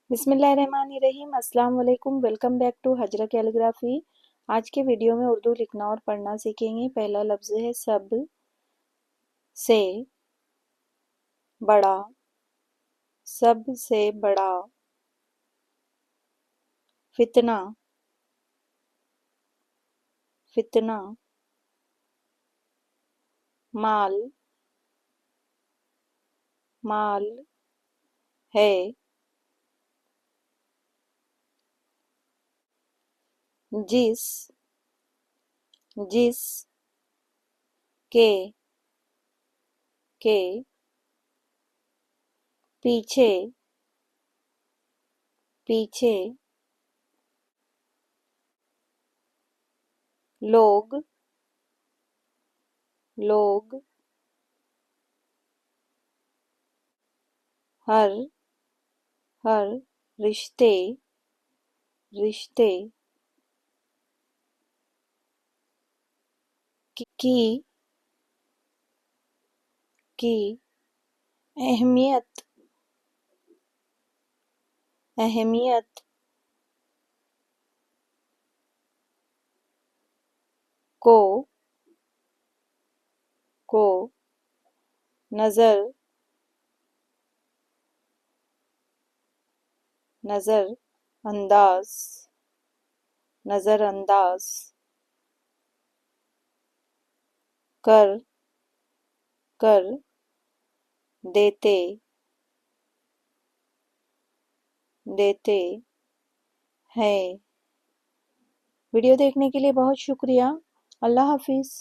बिस्मिल्लाहिर्रहमानिर्रहीम। अस्सलाम वालेकुम। Welcome back to Hazra calligraphy. आज के वीडियो में उर्दू लिखना और पढ़ना सीखेंगे। पहला लफ्ज़ है सब से बड़ा। सब से बड़ा। फितना। फितना। माल। माल है। जिस। जिस के पीछे। पीछे। लोग। लोग। हर। हर रिश्ते। रिश्ते की। की अहमियत। अहमियत को। को नजर। नजर अंदाज। नजरअंदाज कर। कर देते। देते हैं। वीडियो देखने के लिए बहुत शुक्रिया। अल्लाह हाफिज।